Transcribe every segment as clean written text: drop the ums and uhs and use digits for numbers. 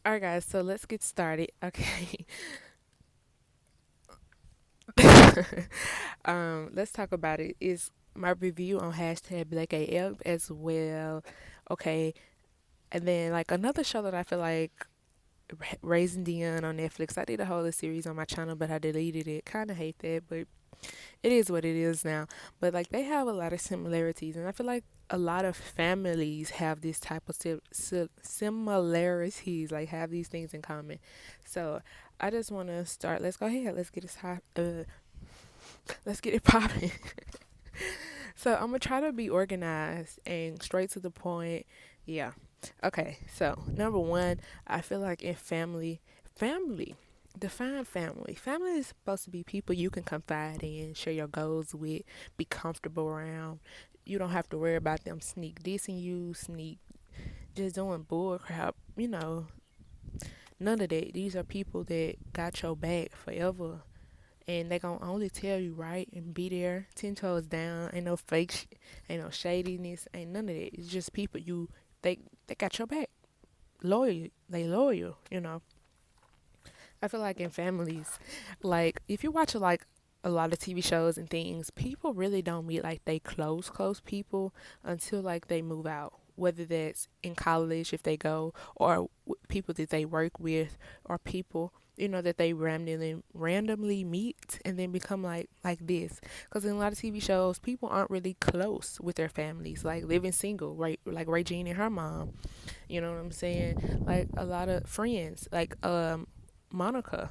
All right, guys, so let's get started. Okay. Let's talk about it. Is my review on hashtag Black AF as well. Okay. And then, like, another show that I feel like Raising Dion on Netflix. I did a whole series on my channel, but I deleted it. Kind of hate that, but it is what it is now. But like they have a lot of similarities, and I feel like a lot of families have this type of similarities, like have these things in common. So I just want to start. Let's go ahead. Let's get it let's get it popping. So I'm gonna try to be organized and straight to the point. Yeah. Okay. So number one, I feel like in family. Define family. Family is supposed to be people you can confide in, share your goals with, be comfortable around. You don't have to worry about them sneak dissing you, sneak just doing bull crap. None of that. These are people that got your back forever, and they gonna only tell you right and be there 10 toes down. Ain't no ain't no shadiness, ain't none of that. It's just people they got your back, loyal. They loyal. I feel like in families, like if you watch like a lot of TV shows and things, people really don't meet like they close people until like they move out. Whether that's in college if they go, or people that they work with, or people that they randomly meet and then become like this. Because in a lot of TV shows, people aren't really close with their families, like living single, right? Like Regine and her mom. You know what I'm saying? Like a lot of friends, like Monica.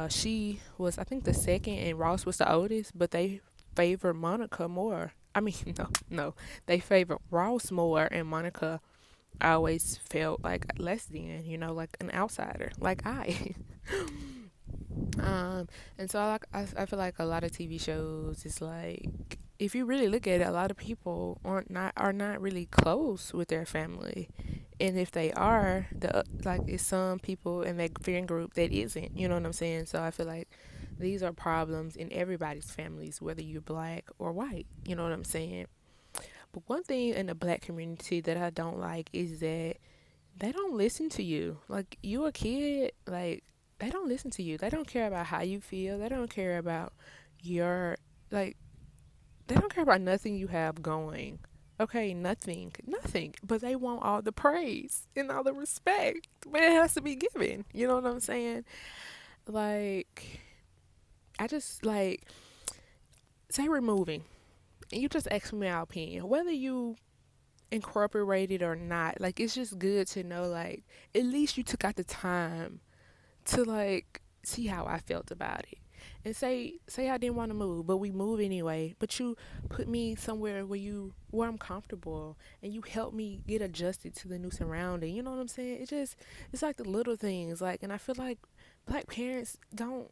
She was, I think, the second, and Ross was the oldest, but they favored Monica more. I mean, no, they favored Ross more, and Monica always felt like less than, like an outsider, like I. um, and so I feel like a lot of TV shows is like, if you really look at it, a lot of people are not really close with their family, and if they are, like it's some people in that friend group that isn't. You know what I'm saying? So I feel like these are problems in everybody's families, whether you're black or white. You know what I'm saying? But one thing in the black community that I don't like is that they don't listen to you. Like you a kid, like they don't listen to you. They don't care about how you feel. They don't care about your like they don't care about nothing you have going. Okay, nothing. But they want all the praise and all the respect. But it has to be given. You know what I'm saying? Like I just like say we're moving, and you just ask me my opinion. Whether you incorporate it or not, like it's just good to know, like at least you took out the time to like see how I felt about it. And say I didn't want to move, but we move anyway. But you put me somewhere where I'm comfortable, and you help me get adjusted to the new surrounding. You know what I'm saying? It's like the little things. Like, and I feel like black parents don't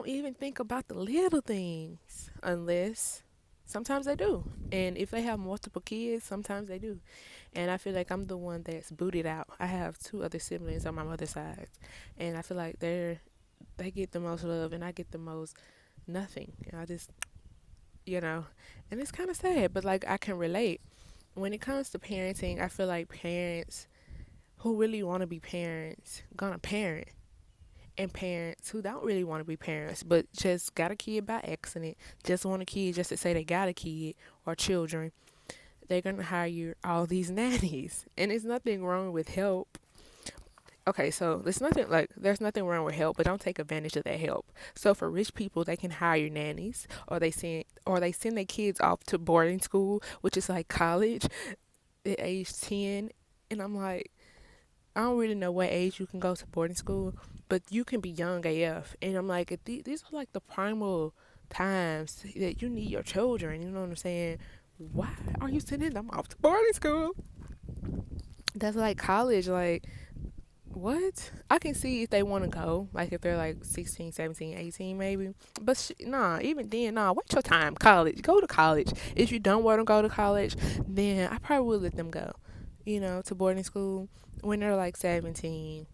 even think about the little things unless sometimes they do. And if they have multiple kids, sometimes they do. And I feel like I'm the one that's booted out. I have two other siblings on my mother's side, and I feel like they get the most love, and I get the most nothing. And I just, and it's kind of sad, but like I can relate. When it comes to parenting, I feel like parents who really want to be parents gonna parent, and parents who don't really want to be parents but just got a kid by accident, just want a kid just to say they got a kid or children, they're gonna hire all these nannies. And there's nothing wrong with help. Okay, so there's nothing wrong with help, but don't take advantage of that help. So for rich people, they can hire nannies, or they send their kids off to boarding school, which is like college at age 10. And I'm like, I don't really know what age you can go to boarding school, but you can be young AF. And I'm like, these are like the primal times that you need your children. You know what I'm saying? Why are you sending them off to boarding school? That's like college. Like, what? I can see if they want to go, like if they're like 16, 17, 18, maybe. But nah, even then, nah, wait your time. College. Go to college. If you don't want to go to college, then I probably would let them go, to boarding school when they're like 17.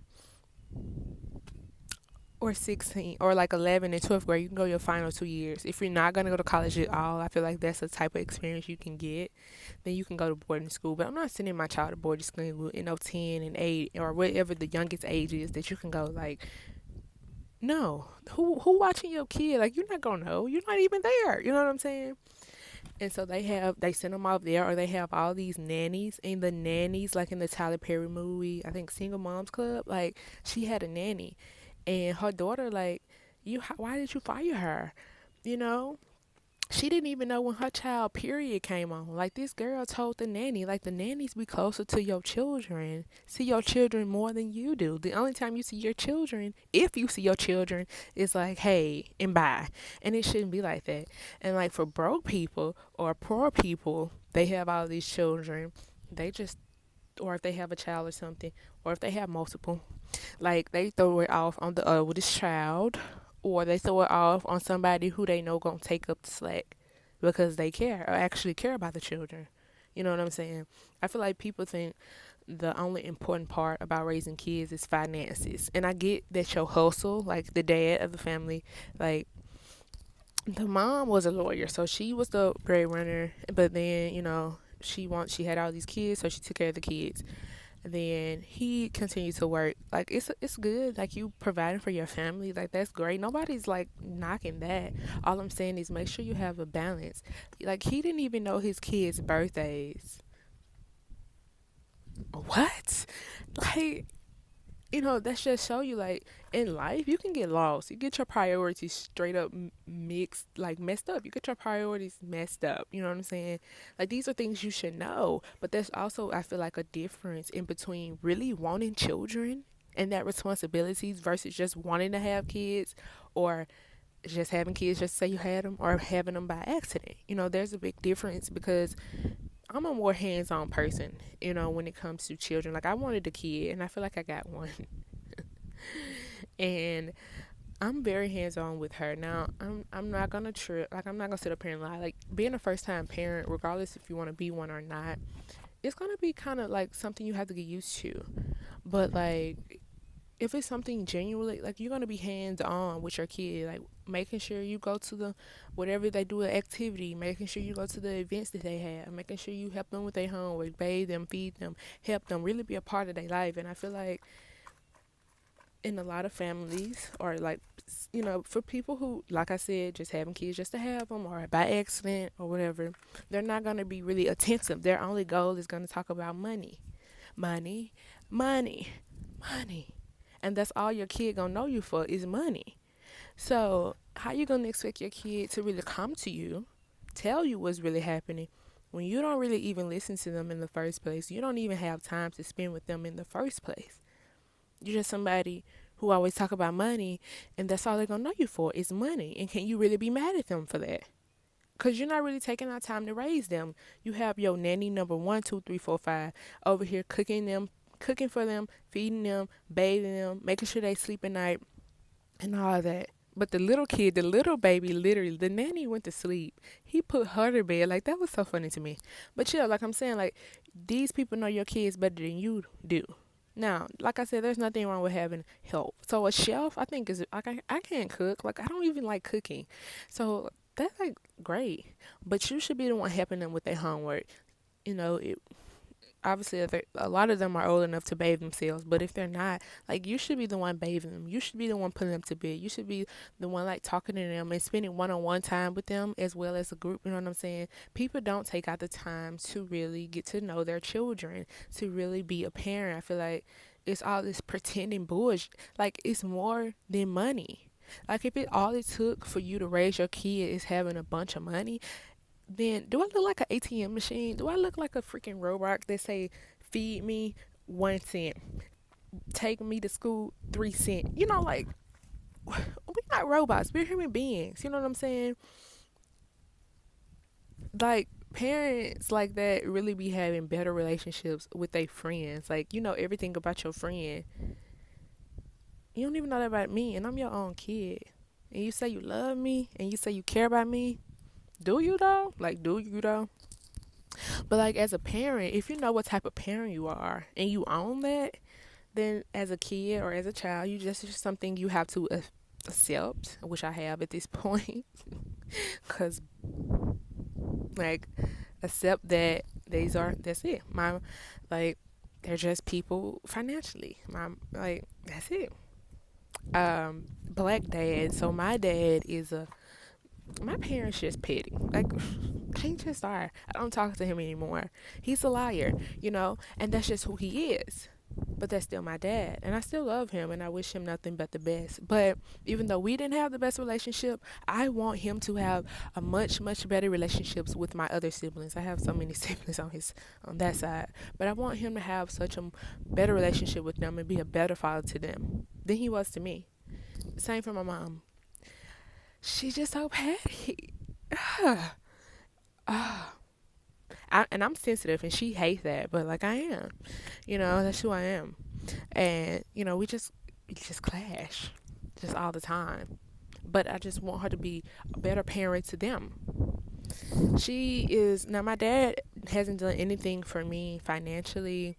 or 16 or like 11 and 12th grade, you can go your final 2 years. If you're not going to go to college at all, I feel like that's the type of experience you can get. Then you can go to boarding school. But I'm not sending my child to boarding school in 10 and 8 or whatever the youngest age is that you can go. Like, no. Who watching your kid? Like, you're not going to know. You're not even there. You know what I'm saying? And so they send them off there, or they have all these nannies. And the nannies, like in the Tyler Perry movie, I think Single Moms Club, like she had a nanny, and her daughter, like, why did you fire her? You know, she didn't even know when her child period came on. Like, this girl told the nanny, like, the nannies be closer to your children, see your children more than you do. The only time you see your children, if you see your children, is like, hey, and bye. And it shouldn't be like that. And like for broke people or poor people, they have all these children. They just, or if they have a child or something, or if they have multiple, like they throw it off on the oldest child, or they throw it off on somebody who they know gonna take up the slack because they care or actually care about the children. You know what I'm saying? I feel like people think the only important part about raising kids is finances. And I get that your hustle, like the dad of the family, like the mom was a lawyer, so she was the breadwinner, but then, she had all these kids, so she took care of the kids. Then he continued to work. Like, it's good. Like, you providing for your family. Like, that's great. Nobody's like knocking that. All I'm saying is make sure you have a balance. Like, he didn't even know his kids' birthdays. What? Like, that's just show you, like, in life you can get lost. You get your priorities straight up mixed, like messed up. You get your priorities messed up. You know what I'm saying? Like, these are things you should know. But there's also, I feel like, a difference in between really wanting children and that responsibilities versus just wanting to have kids, or just having kids just to say you had them, or having them by accident. There's a big difference, because I'm a more hands-on person, when it comes to children. Like, I wanted a kid, and I feel like I got one. And I'm very hands-on with her. Now, I'm not gonna trip. Like, I'm not gonna sit up here and lie. Like, being a first-time parent, regardless if you want to be one or not, it's gonna be kind of like something you have to get used to. But like, if it's something genuinely, like, you're gonna be hands on with your kid, like making sure you go to the whatever they do, an activity, making sure you go to the events that they have, making sure you help them with their homework, bathe them, feed them, help them, really be a part of their life. And I feel like in a lot of families, or like, for people who, like I said, just having kids just to have them, or by accident or whatever, they're not gonna be really attentive. Their only goal is gonna talk about money, money, money, money. And that's all your kid gonna know you for, is money. So how you gonna expect your kid to really come to you, tell you what's really happening, when you don't really even listen to them in the first place? You don't even have time to spend with them in the first place. You're just somebody who always talk about money, and that's all they're gonna know you for, is money. And can you really be mad at them for that? Because you're not really taking our time to raise them. You have your nanny number 1, 2, 3, 4, 5 over here cooking for them, feeding them, bathing them, making sure they sleep at night, and all of that. But the little kid, the little baby, literally, the nanny went to sleep. He put her to bed. Like, that was so funny to me. But yeah, like I'm saying, like, these people know your kids better than you do. Now, like I said, there's nothing wrong with having help. So a chef, I think, is like, I can't cook. Like, I don't even like cooking. So that's like great. But you should be the one helping them with their homework. It, obviously, a lot of them are old enough to bathe themselves, but if they're not, like, you should be the one bathing them. You should be the one putting them to bed. You should be the one, like, talking to them and spending one-on-one time with them, as well as a group. You know what I'm saying? People don't take out the time to really get to know their children, to really be a parent. I feel like it's all this pretending bullshit. Like, it's more than money. Like, if all it took for you to raise your kid is having a bunch of money, then do I look like an ATM machine? Do I look like a freaking robot that say, feed me 1 cent, take me to school 3 cent? Like, we're not robots. We're human beings. You know what I'm saying? Like, parents like that really be having better relationships with their friends. Like, you know everything about your friend. You don't even know that about me, and I'm your own kid. And you say you love me, and you say you care about me. Do you though? Like, do you though? But like, as a parent, if you know what type of parent you are and you own that, then as a kid or as a child, you just it's just something you have to accept, which I have at this point, because like accept that that's it. My like they're just people financially. My like that's it. Black dad. So my dad is a my parents just petty. Like they just are. I don't talk to him anymore. He's a liar, and that's just who he is. But that's still my dad, and I still love him, and I wish him nothing but the best. But even though we didn't have the best relationship, I want him to have a much, much better relationships with my other siblings. I have so many siblings on that side, but I want him to have such a better relationship with them and be a better father to them than he was to me. Same for my mom. She's just so petty. And I'm sensitive, and she hates that, but like I am, that's who I am, and we just clash, just all the time. But I just want her to be a better parent to them. She is now. My dad hasn't done anything for me financially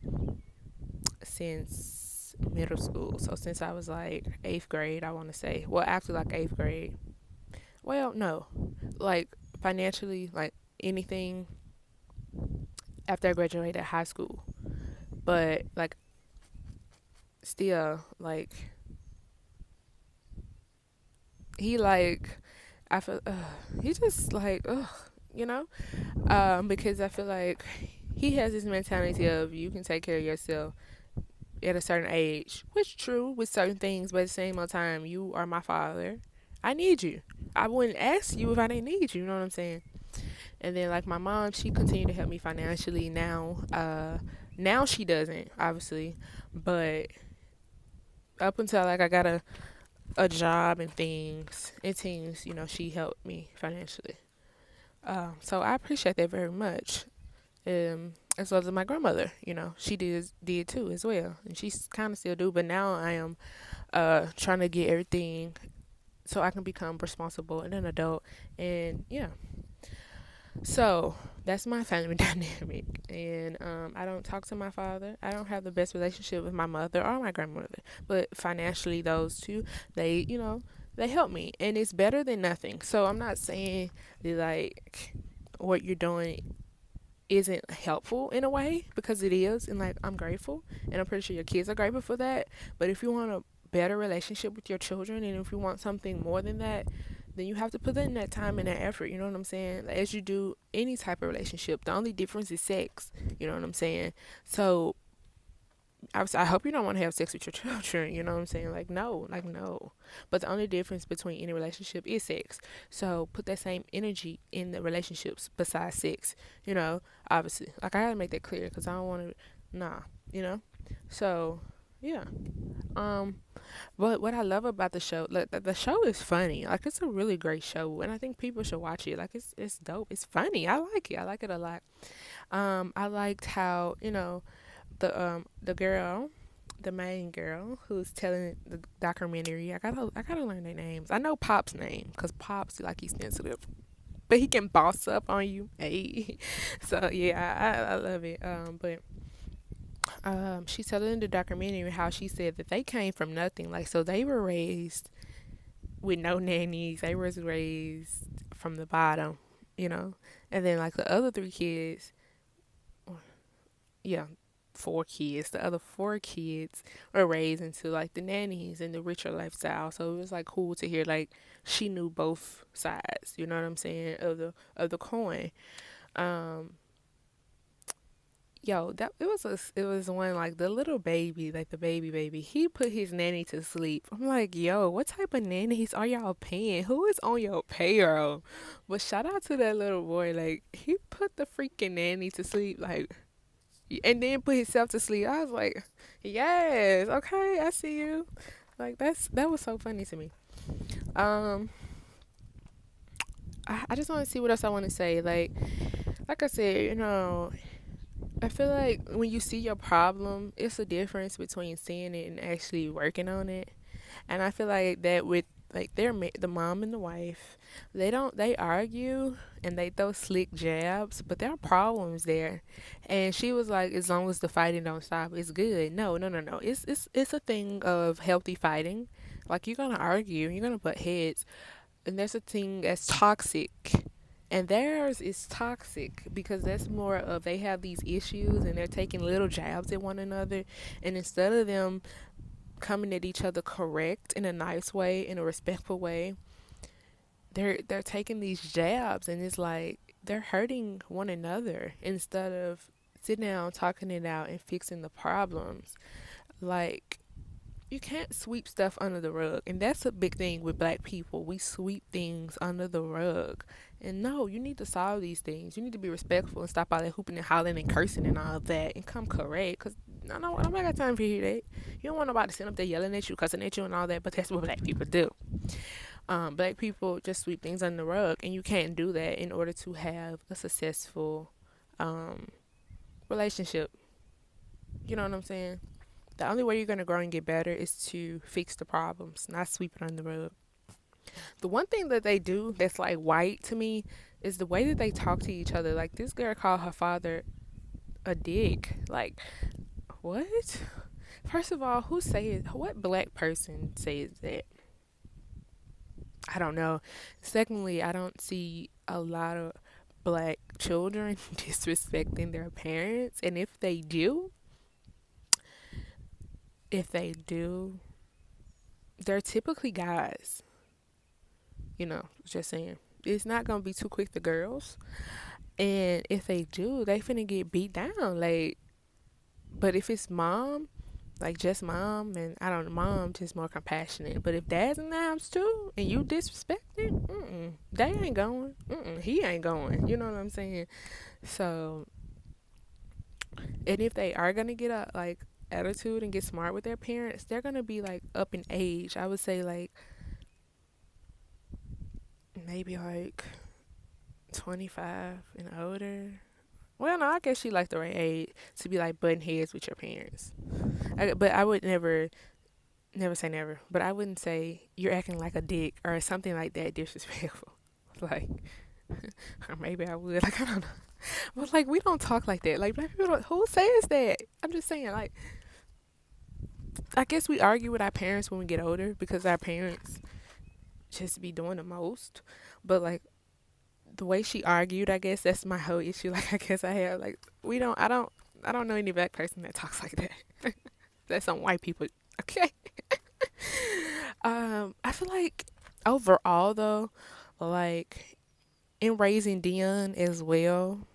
since middle school. So since I was like eighth grade, I want to say. Well, actually, like eighth grade. Well, no, like financially, like anything after I graduated high school. But like still, like he like I feel he just like you know, because I feel like he has this mentality of you can take care of yourself at a certain age, which true with certain things, but at the same time, you are my father. I need you. I wouldn't ask you if I didn't need you. You know what I'm saying? And then like my mom, she continued to help me financially now. Now she doesn't, obviously, but up until like I got a job and things, she helped me financially. So I appreciate that very much. As well as my grandmother, she did too as well, and she's kind of still do. But now I am trying to get everything so I can become responsible and an adult, and yeah. So that's my family dynamic, and I don't talk to my father. I don't have the best relationship with my mother or my grandmother, but financially, those two, they help me, and it's better than nothing. So I'm not saying that like what you're doing isn't helpful in a way, because it is, and like I'm grateful, and I'm pretty sure your kids are grateful for that. But if you want a better relationship with your children, and if you want something more than that, then you have to put in that time and that effort. You know what I'm saying? As you do any type of relationship, the only difference is sex. You know what I'm saying? So I hope you don't want to have sex with your children. You know what I'm saying? Like no. But the only difference between any relationship is sex. So put that same energy in the relationships besides sex. Obviously, like I gotta make that clear because I don't want to. Nah, you know. So yeah. Um, but what I love about the show, like the show is funny. Like it's a really great show, and I think people should watch it. Like it's dope. It's funny. I like it. I like it a lot. I liked how the girl, the main girl who's telling the documentary. I gotta learn their names. I know Pop's name because Pop's like he's sensitive, but he can boss up on you. Hey, so yeah, I love it. But she's telling the documentary how she said that they came from nothing. Like so, they were raised with no nannies. They was raised from the bottom, you know. And then like the other three kids, yeah, four kids. The other four kids were raised into like the nannies and the richer lifestyle. So it was like cool to hear like she knew both sides. You know what I'm saying of the coin. Um, Yo, that it was one like the little baby, like the baby. He put his nanny to sleep. I'm like, yo, what type of nannies are y'all paying? Who is on your payroll? But shout out to that little boy, like he put the freaking nanny to sleep, like, and then put himself to sleep. I was like, yes, okay, I see you. Like that was so funny to me. Um, I just want to see what else I want to say. Like I said, I feel like when you see your problem, it's a difference between seeing it and actually working on it. And I feel like that with like the mom and the wife, they argue and they throw slick jabs, but there are problems there. And she was like, as long as the fighting don't stop, it's good. No, no, no, no. It's a thing of healthy fighting. Like, you're gonna argue, you're gonna butt heads, and there's a thing that's toxic. And theirs is toxic because that's more of, they have these issues and they're taking little jabs at one another, and instead of them coming at each other correct in a nice way, in a respectful way, they're taking these jabs, and it's like they're hurting one another instead of sitting down, talking it out, and fixing the problems. Like, you can't sweep stuff under the rug, and that's a big thing with black people. We sweep things under the rug, and no, you need to solve these things. You need to be respectful and stop all that hooping and hollering and cursing and all of that, and come correct. Cause no, no, nobody got time for you that. You don't want nobody sitting up there yelling at you, cussing at you, and all that. But that's what black people do. Black people just sweep things under the rug, and you can't do that in order to have a successful um, relationship. You know what I'm saying? The only way you're gonna grow and get better is to fix the problems, not sweep it under the rug. The one thing that they do that's like white to me is the way that they talk to each other. Like, this girl called her father a dick. Like, what? First of all, who says, what black person says that? I don't know. Secondly, I don't see a lot of black children disrespecting their parents, and if they do, they're typically guys. Just saying. It's not gonna be too quick to girls, and if they do, they finna get beat down. Like, but if it's mom, like just mom, and I don't know, mom just more compassionate. But if dad's in the house too, and you disrespected, they ain't going. He ain't going. You know what I'm saying? So, and if they are gonna get a like attitude and get smart with their parents, they're gonna be like up in age. I would say like maybe like 25 and older. Well, no, I guess she like the right age to be like butting heads with your parents. But I would never say never. But I wouldn't say you're acting like a dick or something like that disrespectful. Like, or maybe I would. Like, I don't know. But like, we don't talk like that. Like, black people don't, who says that? I'm just saying, like, I guess we argue with our parents when we get older because our parents just be doing the most. But like, the way she argued, I guess that's my whole issue. Like, I guess I have like, I don't know any black person that talks like that. That's some white people. Okay. I feel like overall though, like in raising Dion as well,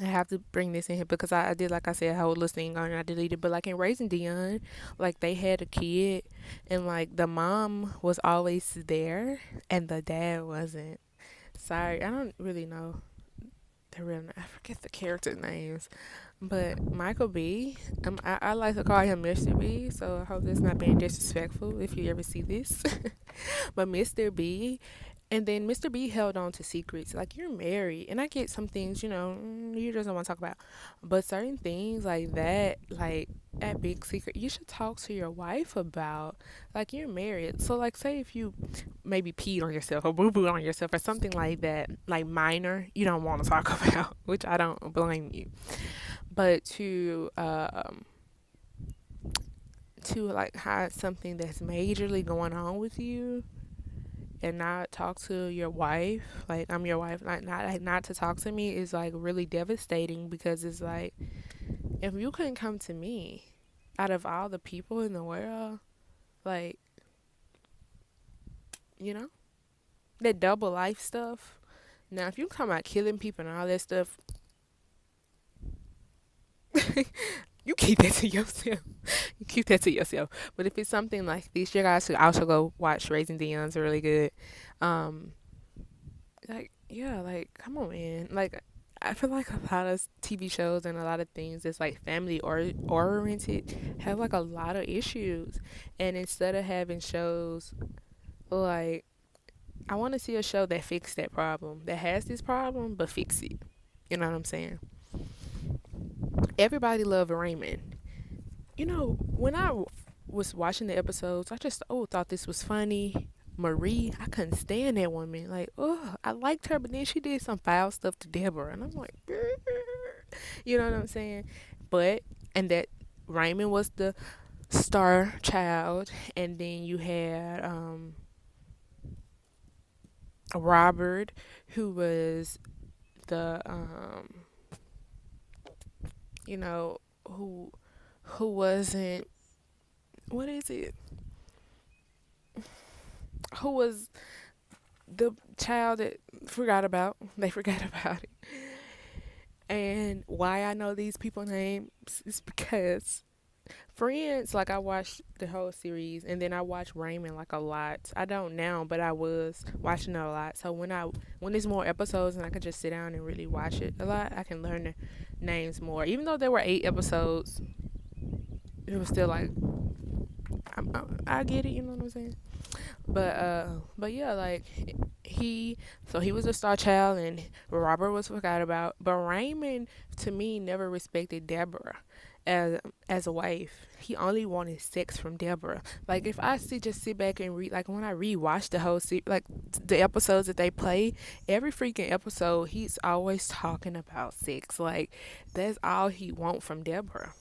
I have to bring this in here because I did, like I said, a whole little thing on it, I deleted. But like in raising Dion, like they had a kid, and like the mom was always there, and the dad wasn't. Sorry, I don't really know the real. I forget the character names, but Michael B. I like to call him Mr. B. So I hope that's not being disrespectful if you ever see this. But Mr. B, and then Mr. B held on to secrets. Like, you're married, and I get some things, you just don't want to talk about. But certain things like that, like that big secret, you should talk to your wife about. Like, you're married. So, like, say if you maybe peed on yourself or boo boo on yourself or something like that, like minor, you don't want to talk about, which I don't blame you. But to like hide something that's majorly going on with you and not talk to your wife, like I'm your wife, not to talk to me is like really devastating because it's like, if you couldn't come to me out of all the people in the world, like, you know, that double life stuff. Now, if you come out killing people and all that stuff, you keep that to yourself. You keep that to yourself. But if it's something like this, you guys should also go watch Raising Dion's really good. Um, like, yeah, like, come on, man. Like, I feel like a lot of TV shows and a lot of things that's like family oriented have like a lot of issues. And instead of having shows like, I want to see a show that fixes that problem, that has this problem, but fix it. You know what I'm saying? Everybody loved Raymond. When I was watching the episodes, I just thought this was funny. Marie, I couldn't stand that woman. Like, oh, I liked her, but then she did some foul stuff to Deborah, and I'm like, you know what I'm saying? But and that Raymond was the star child, and then you had Robert, who was the you know, who wasn't, what is it? Who was the child that forgot about? They forgot about it. And why I know these people names is because Friends, like I watched the whole series, and then I watched Raymond like a lot. I don't now, but I was watching it a lot. So when there's more episodes and I can just sit down and really watch it a lot, I can learn the names more. Even though there were 8 episodes, it was still like I get it. You know what I'm saying? But yeah, like he was a star child, and Robert was forgot about. But Raymond, to me, never respected Deborah as a wife. He only wanted sex from Deborah. Like if I just sit back and read, like when I rewatch the whole like the episodes that they play, every freaking episode he's always talking about sex. Like that's all he want from Deborah.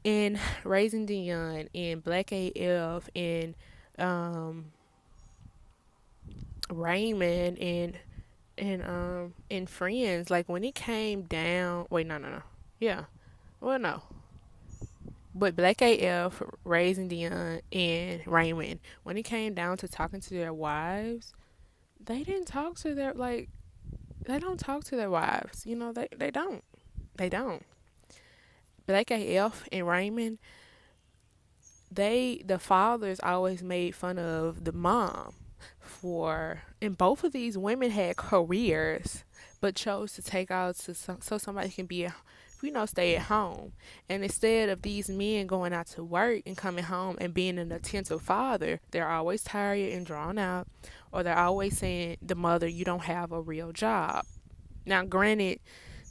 In Raising Dion, in Black AF, in um Raymond, and Friends, like when it came down, wait, no, yeah, well, no, but Black AF, Raising Dion, and Raymond, when it came down to talking to their wives, they didn't talk to their, like, they don't talk to their wives, you know, they don't. Black AF and Raymond, the fathers always made fun of the mom for, and both of these women had careers but chose to take out so somebody can be stay at home. And instead of these men going out to work and coming home and being an attentive father, they're always tired and drawn out, or they're always saying, the mother, you don't have a real job. Now granted,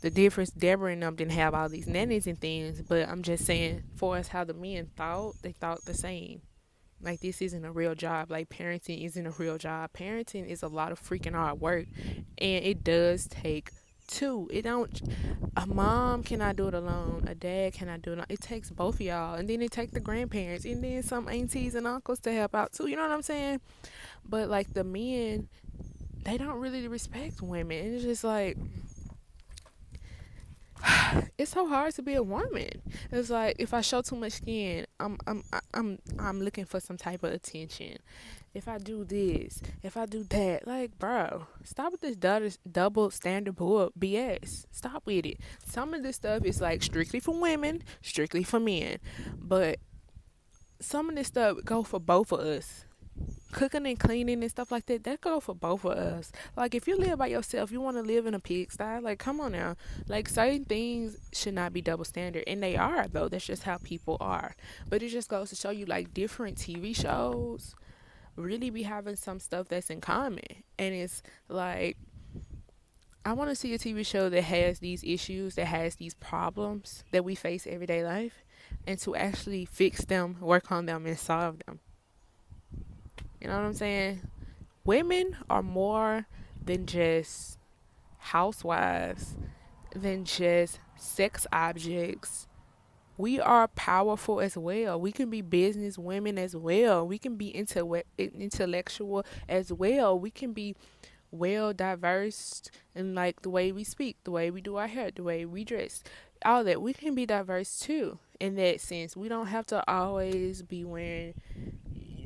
the difference, Deborah and them didn't have all these nannies and things, but I'm just saying, for us, how the men thought, they thought the same. Like, this isn't a real job. Like, parenting isn't a real job. Parenting is a lot of freaking hard work, and it does take two. It don't. A mom cannot do it alone. A dad cannot do it alone. It takes both of y'all, and then it takes the grandparents, and then some aunties and uncles to help out too. You know what I'm saying? But like the men, they don't really respect women. And it's just like, it's so hard to be a woman. It's like if I show too much skin, I'm looking for some type of attention. If I do this, if I do that, like, bro, stop with this double standard bull BS. Stop with it. Some of this stuff is like strictly for women, strictly for men, but some of this stuff go for both of us. Cooking and cleaning and stuff like that go for both of us. Like if you live by yourself, you want to live in a pigsty, like come on now. Like certain things should not be double standard, and they are though. That's just how people are. But it just goes to show you, like, different TV shows really be having some stuff that's in common. And it's like, I want to see a TV show that has these issues, that has these problems that we face everyday life, and to actually fix them, work on them, and solve them. You know what I'm saying? Women are more than just housewives, than just sex objects. We are powerful as well. We can be business women as well. We can be intellectual as well. We can be well diverse in, like, the way we speak, the way we do our hair, the way we dress, all that. We can be diverse too in that sense. We don't have to always be wearing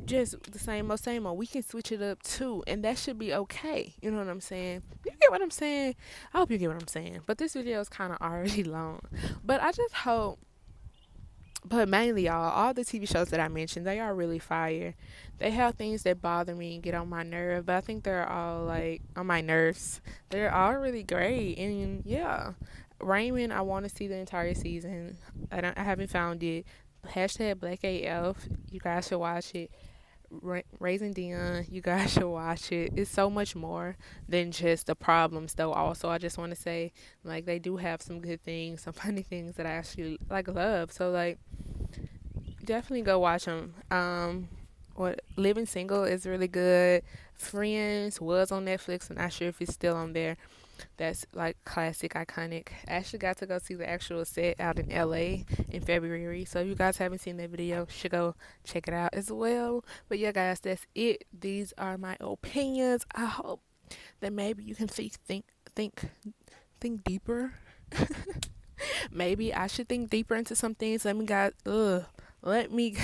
just the same old. We can switch it up too, and that should be okay. You know what I'm saying? You get what I'm saying? I hope you get what I'm saying. But this video is kind of already long. But I just hope, but mainly, y'all, all the TV shows that I mentioned, they are really fire. They have things that bother me and get on my nerve, but I think they're all, like, on my nerves. They're all really great, and yeah. Raymond, I want to see the entire season. I haven't found it. Hashtag Black AF. You guys should watch it. Raising Dion, you guys should watch it. It's so much more than just the problems, though. Also, I just want to say, like, they do have some good things, some funny things that I actually, like, love. So, like, Definitely go watch them. What Living Single is really good. Friends was on Netflix. I'm not sure if it's still on there. That's like classic, iconic. I actually got to go see the actual set out in LA in February. So if you guys haven't seen that video, you should go check it out as well. But yeah, guys, that's it. These are my opinions. I hope that maybe you can think, think deeper. Maybe I should think deeper into some things. Let me,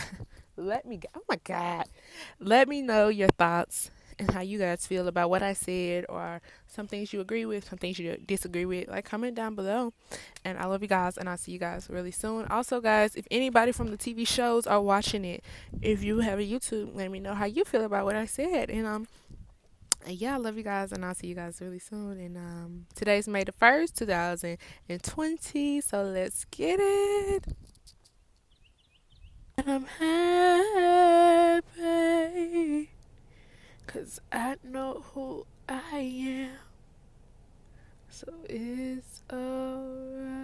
oh my God, let me know your thoughts and how you guys feel about what I said, or some things you agree with, some things you disagree with. Like, comment down below. And I love you guys, and I'll see you guys really soon. Also, guys, if anybody from the TV shows are watching it, if you have a YouTube, let me know how you feel about what I said. And yeah, I love you guys, and I'll see you guys really soon. And today's May the 1st, 2020, so let's get it. And I'm happy, 'cause I know who I am, so it's alright.